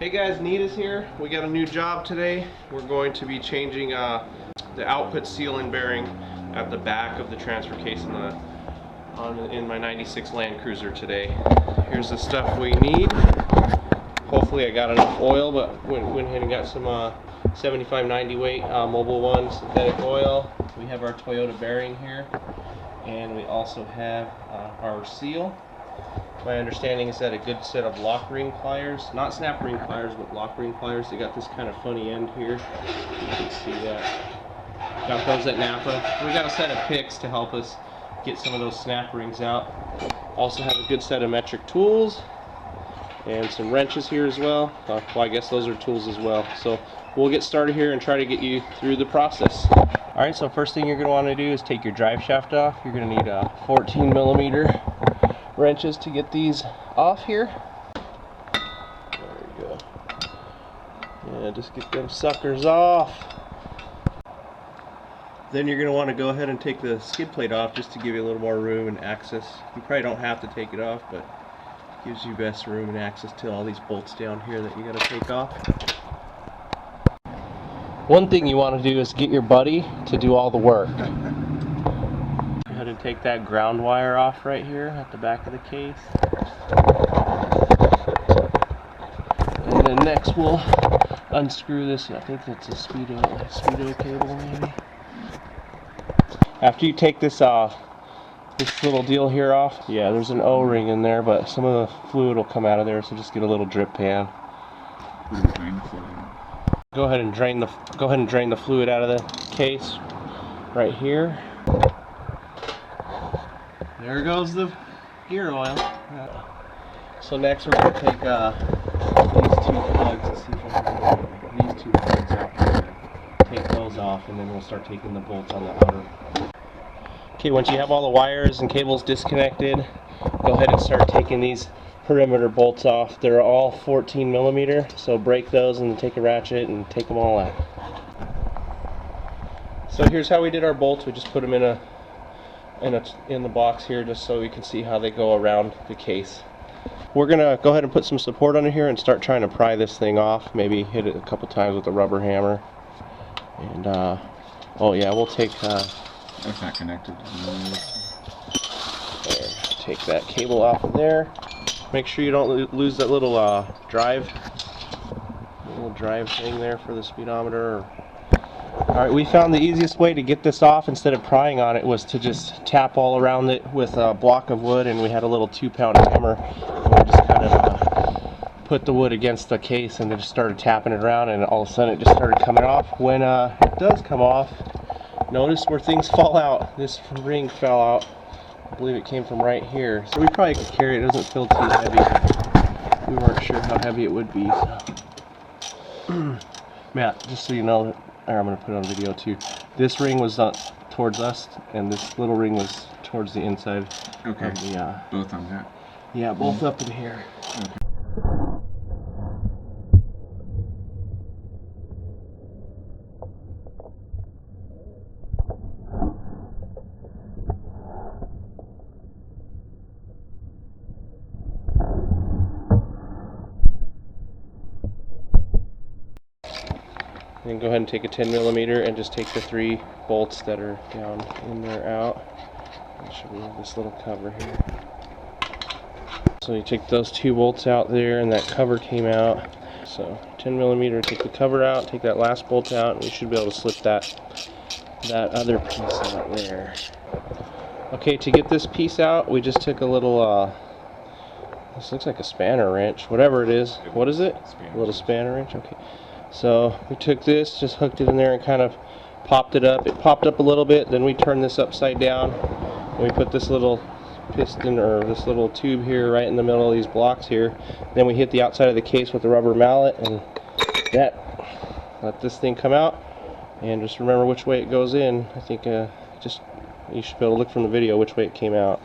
Hey guys, Nita's here. We got a new job today. We're going to be changing the output sealing bearing at the back of the transfer case in my 96 Land Cruiser today. Here's the stuff we need. Hopefully I got enough oil, but went ahead and got some 75-90 weight Mobil 1 synthetic oil. We have our Toyota bearing here, and we also have our seal. My understanding is that a good set of lock ring pliers, not snap ring pliers, but lock ring pliers. They got this kind of funny end here. You can see that. Got those at Napa. We got a set of picks to help us get some of those snap rings out. Also have a good set of metric tools and some wrenches here as well. Well, I guess those are tools as well. So we'll get started here and try to get you through the process. Alright, so first thing you're going to want to do is take your drive shaft off. You're going to need a 14mm wrenches to get these off here. There we go. Yeah, just get them suckers off. Then you're going to want to go ahead and take the skid plate off just to give you a little more room and access. You probably don't have to take it off, but it gives you best room and access to all these bolts down here that you got to take off. One thing you want to do is get your buddy to do all the work. Go ahead and take that ground wire off right here at the back of the case. And then next we'll unscrew this. I think that's a speedo cable maybe. After you take this little deal here off, yeah, there's an O-ring in there, but some of the fluid will come out of there, so just get a little drip pan. Go ahead and drain the fluid out of the case right here. There goes the gear oil. So next we're going to take these two plugs. Let's see if I can get these two plugs out. Take those off, and then we'll start taking the bolts on the outer. Okay, once you have all the wires and cables disconnected, go ahead and start taking these perimeter bolts off. They're all 14mm, so break those and then take a ratchet and take them all out. So here's how we did our bolts. We just put them in the box here just so we can see how they go around the case. We're gonna go ahead and put some support under here and start trying to pry this thing off. Maybe hit it a couple times with a rubber hammer. And oh yeah, we'll take that's not connected. There, take that cable off of there. Make sure you don't lose that little drive thing there for the speedometer. Alright, we found the easiest way to get this off instead of prying on it was to just tap all around it with a block of wood, and we had a little 2-pound hammer. And we just kind of put the wood against the case and then just started tapping it around, and all of a sudden it just started coming off. When it does come off, notice where things fall out. This ring fell out. I believe it came from right here. So we probably could carry it. It doesn't feel too heavy. We weren't sure how heavy it would be. So. Matt, just so you know, I'm going to put it on video too. This ring was towards us, and this little ring was towards the inside. Okay. Of the, both on that? Yeah, both up in here. Okay. Then go ahead and take a 10mm and just take the 3 bolts that are down in there out. I should remove this little cover here. So you take those 2 bolts out there, and that cover came out. So 10mm, take the cover out, take that last bolt out, and you should be able to slip that other piece out there. Okay, to get this piece out, we just took a little this looks like a spanner wrench, whatever it is. What is it? A little spanner wrench. Okay. So we took this, just hooked it in there and kind of popped it up. It popped up a little bit, then we turned this upside down and we put this little piston or this little tube here right in the middle of these blocks here. Then we hit the outside of the case with a rubber mallet, and let this thing come out, and just remember which way it goes in. I think just you should be able to look from the video which way it came out.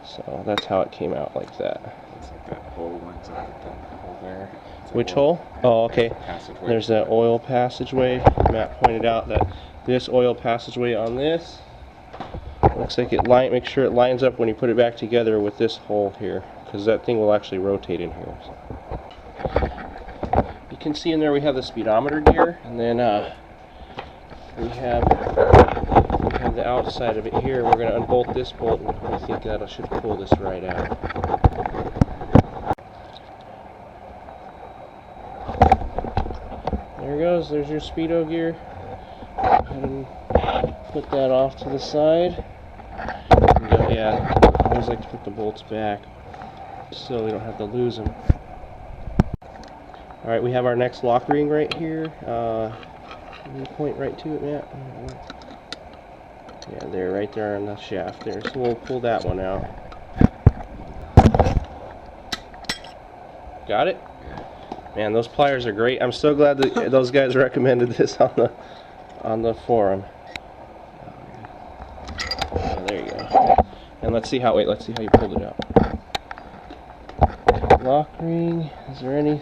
So that's how it came out, like that. It's like that hole inside that hole there. Which hole? Oh, okay. There's that oil passageway. Matt pointed out that this oil passageway on this looks like make sure it lines up when you put it back together with this hole here, because that thing will actually rotate in here. So. can see in there we have the speedometer gear, and then we have the outside of it here. We're going to unbolt this bolt, and I think that should pull this right out. There it goes. There's your speedo gear. Go ahead and put that off to the side. Yeah, I always like to put the bolts back so we don't have to lose them. Alright, we have our next lock ring right here. Can you point right to it, Matt? Yeah, there, right there on the shaft there. So we'll pull that one out. Got it? Man, those pliers are great. I'm so glad that those guys recommended this on the forum. Yeah, there you go. And let's see how you pulled it out. Lock ring, is there any?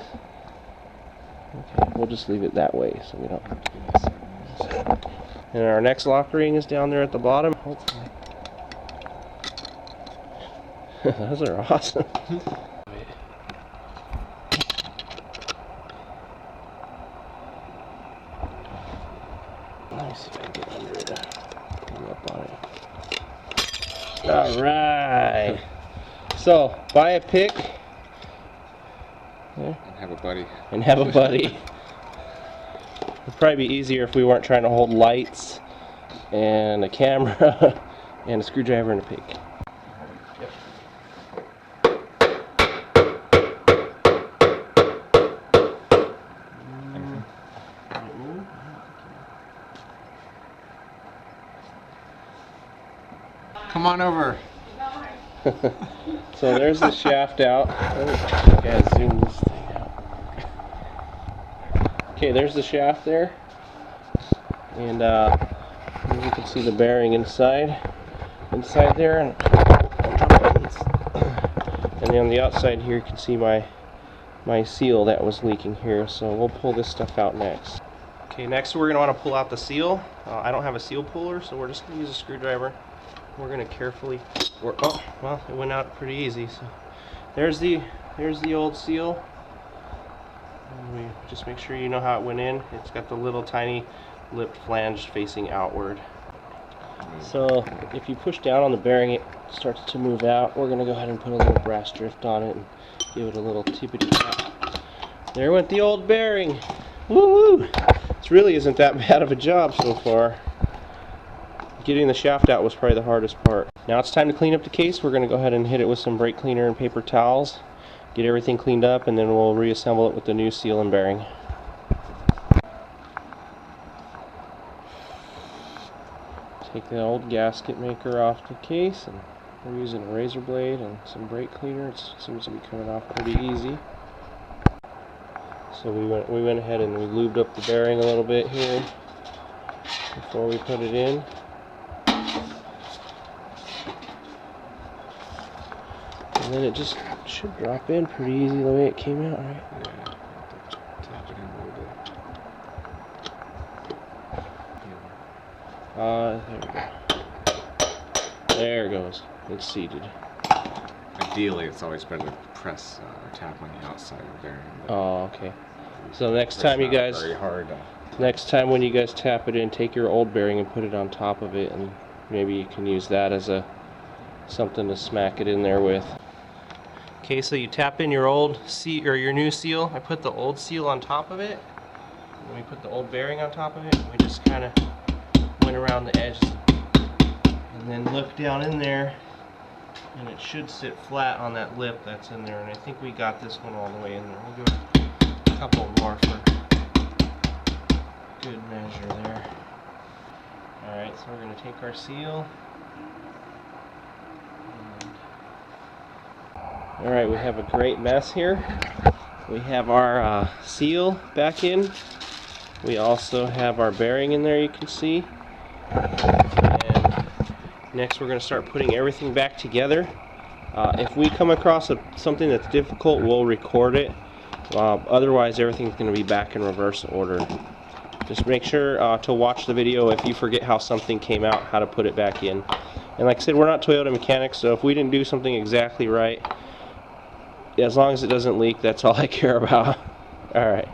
Okay, we'll just leave it that way so we don't have to do this. And our next lock ring is down there at the bottom, hopefully. Those are awesome. Let me see if I can get under it. Come up on it. Alright. So, buy a pick. There. And have a buddy. And have a buddy. It'd probably be easier if we weren't trying to hold lights and a camera and a screwdriver and a pick. Come on over. So there's the shaft out. Guys, zoom this thing out. Okay, there's the shaft there, and you can see the bearing inside there, and then on the outside here you can see my seal that was leaking here. So we'll pull this stuff out next. Okay, next we're going to want to pull out the seal. I don't have a seal puller, so we're just going to use a screwdriver. We're going to carefully work. Oh, well, it went out pretty easy. So there's the old seal. And we just make sure you know how it went in. It's got the little tiny lipped flange facing outward. So if you push down on the bearing, it starts to move out. We're going to go ahead and put a little brass drift on it and give it a little tippity tap. There went the old bearing. Woohoo! This really isn't that bad of a job so far. Getting the shaft out was probably the hardest part. Now it's time to clean up the case. We're going to go ahead and hit it with some brake cleaner and paper towels. Get everything cleaned up, and then we'll reassemble it with the new seal and bearing. Take the old gasket maker off the case, and we're using a razor blade and some brake cleaner. It seems to be coming off pretty easy. So we went ahead and we lubed up the bearing a little bit here before we put it in. And then it just should drop in pretty easy the way it came out, right? Yeah, tap it in a little bit. There we go. There it goes. It's seated. Ideally, it's always better to press or tap on the outside of the bearing. Oh, okay. So next time you guys, very hard. next time when you guys tap it in, take your old bearing and put it on top of it, and maybe you can use that as something to smack it in there with. Okay, so you tap in your old seal or your new seal. I put the old seal on top of it, and we put the old bearing on top of it, and we just kind of went around the edges, and then look down in there, and it should sit flat on that lip that's in there. And I think we got this one all the way in there. We'll do a couple more for good measure there. All right, so we're going to take our seal. Alright, we have a great mess here. We have our seal back in. We also have our bearing in there, you can see. And next we're going to start putting everything back together. If we come across something that's difficult, we'll record it. Otherwise, everything's going to be back in reverse order. Just make sure to watch the video if you forget how something came out, how to put it back in. And like I said, we're not Toyota mechanics, so if we didn't do something exactly right, as long as it doesn't leak, that's all I care about. Alright.